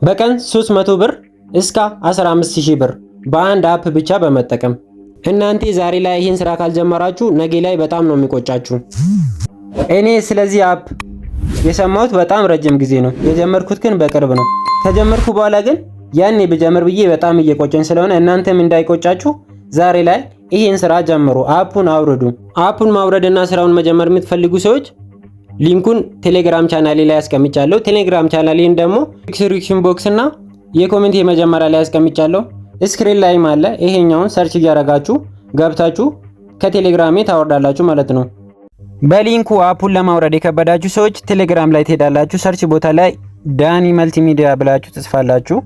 በቀን 300 ብር እስከ 15000 ብር በአንድ አፕ ብቻ በመጠቀም። እናንተ ዛሬ ላይ ይህን ስራ ካልጀመራችሁ ነገ ላይ በጣም ነው የሚቆጫችሁ። እኔ ስለዚህ አፕ የሰማሁት በጣም ረጅም ጊዜ ነው። የጀመርኩት ግን በቅርብ ነው። ከጀመርኩ በኋላ ግን ያኔ ብጀምር ብዬ በጣም እየቆጨኝ ስለሆነ እናንተም እንዳይቆጫችሁ ዛሬ ላይ ይህን ስራ ጀምሩ። አፑን አውርዱ። አፑን ማውረድና ስራውን መጀመር የምትፈልጉ ሰዎች ሊንኩን ቴሌግራም ቻናሌ ላይ አስቀምጫለሁ። ቴሌግራም ቻናሌን ደግሞ ዲስክሪፕሽን ቦክስ እና የኮሜንት የመጀመሪያ ላይ አስቀምጫለሁ። ስክሪን ላይም አለ። ይሄኛውን ሰርች እያደረጋችሁ ገብታችሁ ከቴሌግራሜ ታወርዳላችሁ ማለት ነው። በሊንኩ አፑን ለማውረድ የከበዳችሁ ሰዎች ቴሌግራም ላይ ትሄዳላችሁ። ሰርች ቦታ ላይ ዳኒ መልቲሚዲያ ብላችሁ ትጽፋላችሁ።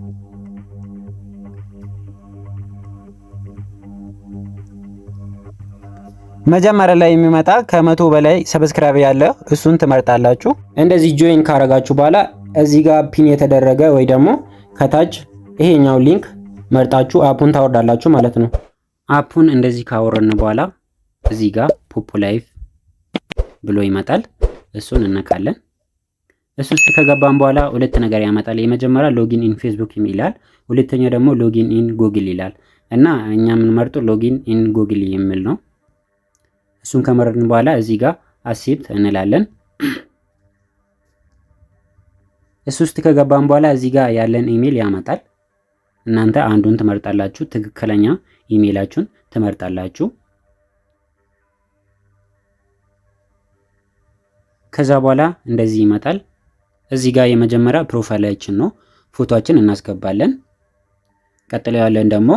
መጀመሪያ ላይ የሚመጣ ከ100 በላይ ሰብስክራይብ ያለ እሱን ትመርጣላችሁ። እንደዚህ ጆይን ካረጋችሁ በኋላ እዚህ ጋር ፒን የተደረገ ወይ ደግሞ ከታች ይሄኛው ሊንክ መርጣችሁ አፑን ታወርዳላችሁ ማለት ነው። አፑን እንደዚህ ካወረድን በኋላ እዚህ ጋር ፖፕ ላይቭ ብሎ ይመጣል። እሱን እነካለን። እሱ ውስጥ ከገባን በኋላ ሁለት ነገር ያመጣል። የመጀመሪያ ሎጊን ኢን ፌስቡክ ይላል፣ ሁለተኛ ደግሞ ሎጊን ኢን ጉግል ይላል እና እኛ የምንመርጠው ሎጊን ኢን ጉግል የሚል ነው። እሱን ከመረጥን በኋላ እዚህ ጋር አክሴፕት እንላለን። እሱ ውስጥ ከገባን በኋላ እዚህ ጋር ያለን ኢሜል ያመጣል። እናንተ አንዱን ትመርጣላችሁ፣ ትክክለኛ ኢሜላችሁን ትመርጣላችሁ። ከዛ በኋላ እንደዚህ ይመጣል። እዚህ ጋር የመጀመሪያ ፕሮፋይላችን ነው፣ ፎቶአችን እናስገባለን። ቀጥሎ ያለን ደግሞ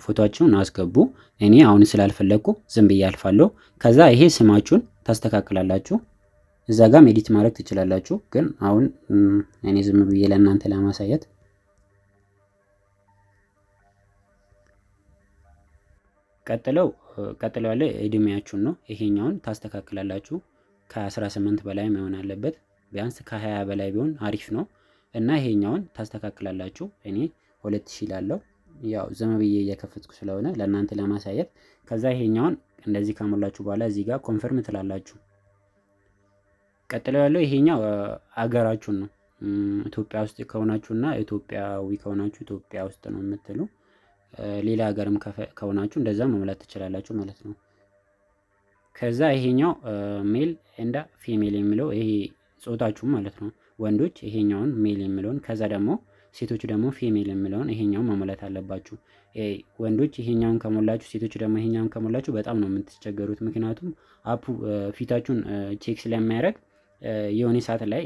ፎቶአችሁን አስገቡ። እኔ አሁን ስላልፈለኩ ዝም ብዬ አልፋለሁ። ከዛ ይሄ ስማችሁን ታስተካክላላችሁ። እዛ ጋር ኤዲት ማድረግ ትችላላችሁ፣ ግን አሁን እኔ ዝም ብዬ ለእናንተ ለማሳየት ቀጥሎ ያለ እድሜያችሁን ነው። ይሄኛውን ታስተካክላላችሁ። ከ18 በላይ መሆን አለበት። ቢያንስ ከ20 በላይ ቢሆን አሪፍ ነው እና ይሄኛውን ታስተካክላላችሁ። እኔ 2000 ላለው ያው ዝም ብዬ እየከፈትኩ ስለሆነ ለእናንተ ለማሳየት። ከዛ ይሄኛውን እንደዚህ ካሞላችሁ በኋላ እዚህ ጋር ኮንፈርም ትላላችሁ። ቀጥሎ ያለው ይሄኛው አገራችሁን ነው። ኢትዮጵያ ውስጥ ከሆናችሁና ኢትዮጵያዊ ከሆናችሁ ኢትዮጵያ ውስጥ ነው የምትሉ። ሌላ ሀገርም ከሆናችሁ እንደዛ መሙላት ትችላላችሁ ማለት ነው። ከዛ ይሄኛው ሜል እንዳ ፊሜል የሚለው ይሄ ጾታችሁ ማለት ነው። ወንዶች ይሄኛውን ሜል የሚለውን፣ ከዛ ደግሞ ሴቶች ደግሞ ፊሜል የሚለውን ይሄኛውን መሙላት አለባችሁ። ወንዶች ይሄኛውን ከሞላችሁ፣ ሴቶች ደግሞ ይሄኛውን ከሞላችሁ በጣም ነው የምትቸገሩት። ምክንያቱም አፑ ፊታችሁን ቼክ ስለሚያደርግ የሆነ ሰዓት ላይ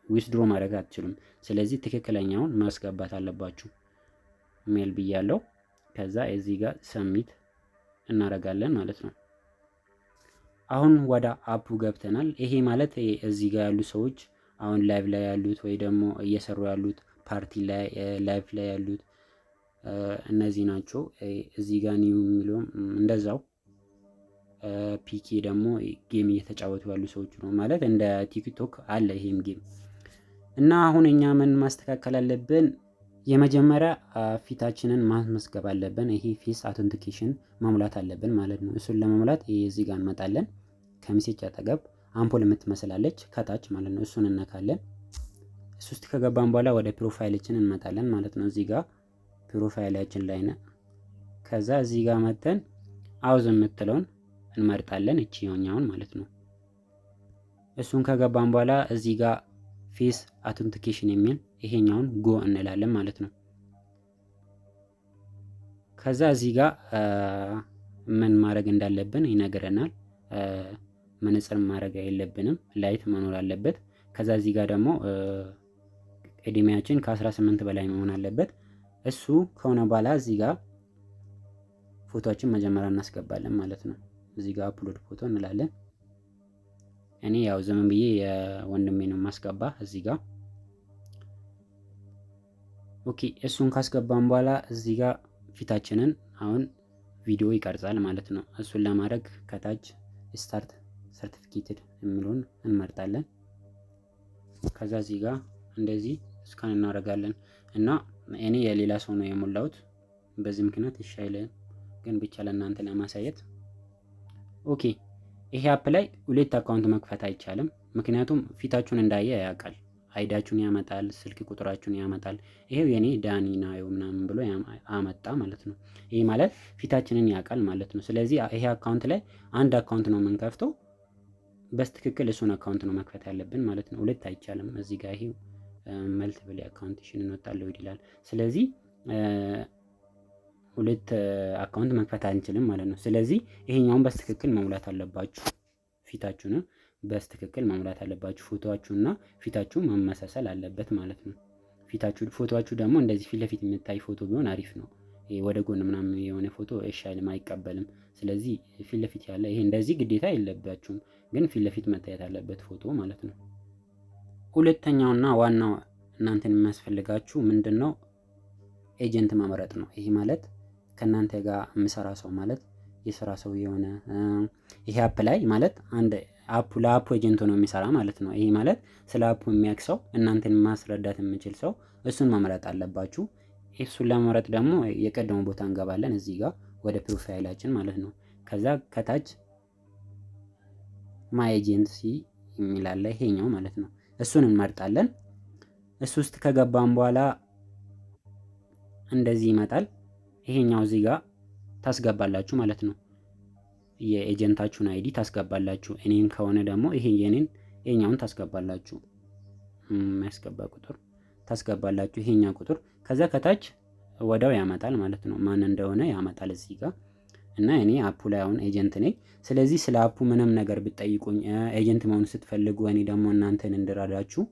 ዊዝድሮ ማድረግ አትችሉም። ስለዚህ ትክክለኛውን ማስገባት አለባችሁ። ሜል ብያለው። ከዛ እዚህ ጋር ሰሚት እናደርጋለን ማለት ነው። አሁን ወደ አፑ ገብተናል። ይሄ ማለት እዚህ ጋር ያሉ ሰዎች አሁን ላይቭ ላይ ያሉት ወይ ደግሞ እየሰሩ ያሉት ፓርቲ ላይ ላይቭ ላይ ያሉት እነዚህ ናቸው። እዚህ ጋር ኒው የሚለው እንደዛው ፒኬ ደግሞ ጌም እየተጫወቱ ያሉ ሰዎች ነው ማለት እንደ ቲክቶክ አለ ይሄም ጌም እና አሁን እኛ ምን ማስተካከል አለብን? የመጀመሪያ ፊታችንን ማስመዝገብ አለብን። ይሄ ፌስ አውተንቲኬሽን መሙላት አለብን ማለት ነው። እሱን ለመሙላት እዚህ ጋር እንመጣለን። ከሚሴጅ አጠገብ አምፖል የምትመስላለች ከታች ማለት ነው። እሱን እነካለን። እሱ ውስጥ ከገባን በኋላ ወደ ፕሮፋይላችን እንመጣለን ማለት ነው። እዚህ ጋር ፕሮፋይላችን ላይ ነው። ከዛ እዚህ ጋር መተን አውዝ የምትለውን እንመርጣለን፣ እቺኛውን ማለት ነው። እሱን ከገባን በኋላ እዚህ ጋር ፌስ አውተንቲኬሽን የሚል ይሄኛውን ጎ እንላለን ማለት ነው። ከዛ እዚህ ጋር ምን ማድረግ እንዳለብን ይነግረናል። መነጽር ማድረግ የለብንም፣ ላይት መኖር አለበት። ከዛ እዚህ ጋር ደግሞ እድሜያችን ከ18 በላይ መሆን አለበት። እሱ ከሆነ በኋላ እዚህ ጋር ፎቶአችን መጀመሪያ እናስገባለን ማለት ነው። እዚህ ጋር አፕሎድ ፎቶ እንላለን። እኔ ያው ዝም ብዬ የወንድሜ ነው ማስገባ እዚህ ጋር። ኦኬ እሱን ካስገባን በኋላ እዚህ ጋር ፊታችንን አሁን ቪዲዮ ይቀርጻል ማለት ነው። እሱን ለማድረግ ከታች ስታርት ሰርቲፊኬትድ የሚለውን እንመርጣለን። ከዛ እዚህ ጋር እንደዚህ ስካን እናደርጋለን እና እኔ የሌላ ሰው ነው የሞላሁት። በዚህ ምክንያት ይሻይለን ግን ብቻ ለእናንተ ለማሳየት። ኦኬ ይሄ አፕ ላይ ሁለት አካውንት መክፈት አይቻልም። ምክንያቱም ፊታችሁን እንዳየ ያውቃል አይዳችሁን ያመጣል፣ ስልክ ቁጥራችሁን ያመጣል። ይሄው የኔ ዳኒ ናየው ምናምን ብሎ አመጣ ማለት ነው። ይሄ ማለት ፊታችንን ያውቃል ማለት ነው። ስለዚህ ይሄ አካውንት ላይ አንድ አካውንት ነው የምንከፍተው። በስትክክል እሱን አካውንት ነው መክፈት ያለብን ማለት ነው። ሁለት አይቻልም። እዚህ ጋር ይሄው መልቲፕል አካውንቴሽን እንወጣለው ይላል። ስለዚህ ሁለት አካውንት መክፈት አንችልም ማለት ነው። ስለዚህ ይሄኛውን በስትክክል መሙላት አለባችሁ። ፊታችሁን በስትክክል መሙላት አለባችሁ። ፎቶአችሁና ፊታችሁ መመሳሰል አለበት ማለት ነው። ፎቶአችሁ ደግሞ እንደዚህ ፊት ለፊት የሚታይ ፎቶ ቢሆን አሪፍ ነው። ይሄ ወደ ጎን ምናምን የሆነ ፎቶ እሺ አይልም፣ አይቀበልም። ስለዚህ ፊት ለፊት ያለ ይሄ እንደዚህ ግዴታ የለባችሁም፣ ግን ፊት ለፊት መታየት አለበት ፎቶ ማለት ነው። ሁለተኛውና ዋናው እናንተን የሚያስፈልጋችሁ ምንድነው? ኤጀንት መምረጥ ነው። ይሄ ማለት ከእናንተ ጋር የሚሰራ ሰው ማለት የስራ ሰው የሆነ ይሄ አፕ ላይ ማለት አንድ ለአፑ ኤጀንት ነው የሚሰራ ማለት ነው። ይሄ ማለት ስለ አፑ የሚያውቅ ሰው፣ እናንተን ማስረዳት የሚችል ሰው፣ እሱን መምረጥ አለባችሁ። እሱን ለመምረጥ ደግሞ የቀደመው ቦታ እንገባለን፣ እዚህ ጋር ወደ ፕሮፋይላችን ማለት ነው። ከዛ ከታች ማይ ኤጀንሲ የሚላለ ይሄኛው ማለት ነው። እሱን እንመርጣለን። እሱ ውስጥ ከገባን በኋላ እንደዚህ ይመጣል። ይሄኛው እዚህ ጋር ታስገባላችሁ ማለት ነው። የኤጀንታችሁን አይዲ ታስገባላችሁ። እኔን ከሆነ ደግሞ ይሄኛውን ታስገባላችሁ። የሚያስገባ ቁጥር ታስገባላችሁ፣ ይሄኛ ቁጥር። ከዛ ከታች ወዳው ያመጣል ማለት ነው። ማን እንደሆነ ያመጣል እዚህ ጋር እና እኔ አፑ ላይ አሁን ኤጀንት ነኝ። ስለዚህ ስለ አፑ ምንም ነገር ብትጠይቁኝ ኤጀንት መሆን ስትፈልጉ እኔ ደግሞ እናንተን እንድረዳችሁ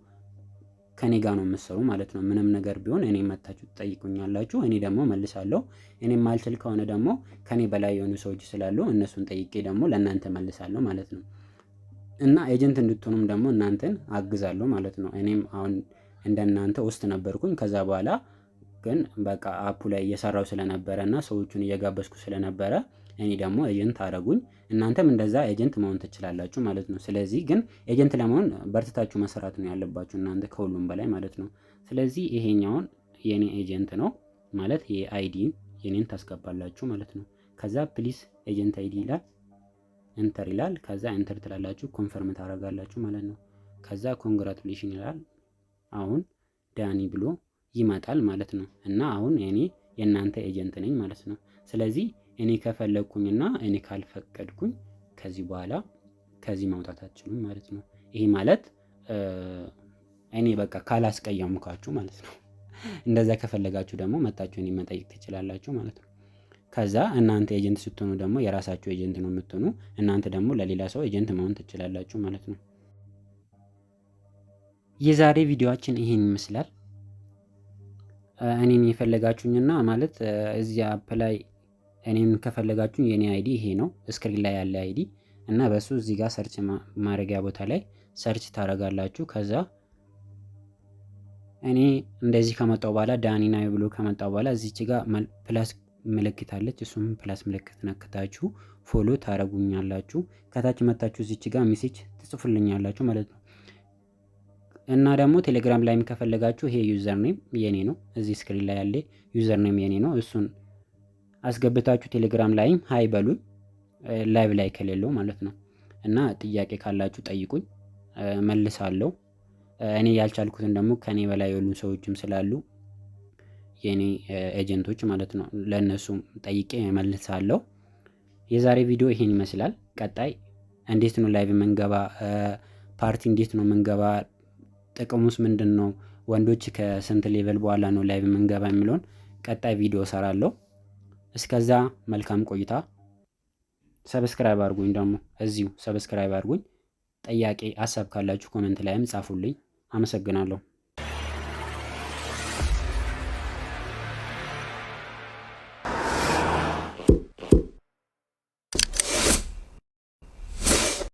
ከኔ ጋር ነው የምትሰሩ ማለት ነው። ምንም ነገር ቢሆን እኔ መታችሁ ትጠይቁኛላችሁ፣ እኔ ደግሞ መልሳለሁ። እኔ ማልችል ከሆነ ደግሞ ከኔ በላይ የሆኑ ሰዎች ስላሉ እነሱን ጠይቄ ደግሞ ለእናንተ መልሳለሁ ማለት ነው። እና ኤጀንት እንድትሆኑም ደግሞ እናንተን አግዛለሁ ማለት ነው። እኔም አሁን እንደናንተ ውስጥ ነበርኩኝ። ከዛ በኋላ ግን በቃ አፑ ላይ እየሰራው ስለነበረ እና ሰዎቹን እየጋበዝኩ ስለነበረ እኔ ደግሞ ኤጀንት አደረጉኝ። እናንተም እንደዛ ኤጀንት መሆን ትችላላችሁ ማለት ነው። ስለዚህ ግን ኤጀንት ለመሆን በርትታችሁ መስራት ነው ያለባችሁ እናንተ ከሁሉም በላይ ማለት ነው። ስለዚህ ይሄኛውን የኔ ኤጀንት ነው ማለት የአይዲ የኔን ታስገባላችሁ ማለት ነው። ከዛ ፕሊስ ኤጀንት አይዲ ይላል፣ ኢንተር ይላል። ከዛ ኢንተር ትላላችሁ፣ ኮንፈርም ታደርጋላችሁ ማለት ነው። ከዛ ኮንግራቹሌሽን ይላል። አሁን ዳኒ ብሎ ይመጣል ማለት ነው። እና አሁን እኔ የእናንተ ኤጀንት ነኝ ማለት ነው። ስለዚህ እኔ ከፈለግኩኝና እኔ ካልፈቀድኩኝ ከዚህ በኋላ ከዚህ ማውጣት አትችሉም ማለት ነው። ይሄ ማለት እኔ በቃ ካላስቀየምኳችሁ ማለት ነው። እንደዛ ከፈለጋችሁ ደግሞ መጣችሁ እኔ መጠየቅ ትችላላችሁ ማለት ነው። ከዛ እናንተ ኤጀንት ስትሆኑ ደግሞ የራሳችሁ ኤጀንት ነው የምትሆኑ። እናንተ ደግሞ ለሌላ ሰው ኤጀንት መሆን ትችላላችሁ ማለት ነው። የዛሬ ቪዲዮአችን ይሄን ይመስላል። እኔን የፈለጋችሁኝና ማለት እዚህ አፕ ላይ እኔን ከፈለጋችሁኝ የኔ አይዲ ይሄ ነው፣ ስክሪን ላይ ያለ አይዲ እና በሱ እዚህ ጋር ሰርች ማድረጊያ ቦታ ላይ ሰርች ታደርጋላችሁ። ከዛ እኔ እንደዚህ ከመጣው በኋላ ዳኒ ናየው ብሎ ከመጣው በኋላ እዚች ጋር ፕላስ ምልክት አለች። እሱም ፕላስ ምልክት ነክታችሁ ፎሎ ታደርጉኛላችሁ። ከታች መጣችሁ እዚች ጋር ሜሴጅ ትጽፉልኛላችሁ ማለት ነው። እና ደግሞ ቴሌግራም ላይም ከፈለጋችሁ ይሄ ዩዘር ኔም የኔ ነው፣ እዚህ ስክሪን ላይ ያለ ዩዘር ኔም የኔ ነው። እሱን አስገብታችሁ ቴሌግራም ላይም ሃይ በሉኝ፣ ላይቭ ላይ ከሌለው ማለት ነው። እና ጥያቄ ካላችሁ ጠይቁኝ፣ መልሳለሁ። እኔ ያልቻልኩትን ደግሞ ከኔ በላይ የሆኑ ሰዎችም ስላሉ የኔ ኤጀንቶች ማለት ነው፣ ለእነሱ ጠይቄ መልሳለሁ። የዛሬ ቪዲዮ ይሄን ይመስላል። ቀጣይ እንዴት ነው ላይቭ መንገባ፣ ፓርቲ እንዴት ነው መንገባ፣ ጥቅሙስ ምንድን ነው፣ ወንዶች ከስንት ሌቨል በኋላ ነው ላይቭ መንገባ የሚለውን ቀጣይ ቪዲዮ ሰራለሁ። እስከዛ መልካም ቆይታ። ሰብስክራይብ አድርጉኝ፣ ደግሞ እዚሁ ሰብስክራይብ አድርጉኝ። ጥያቄ ሀሳብ ካላችሁ ኮሜንት ላይም ጻፉልኝ። አመሰግናለሁ።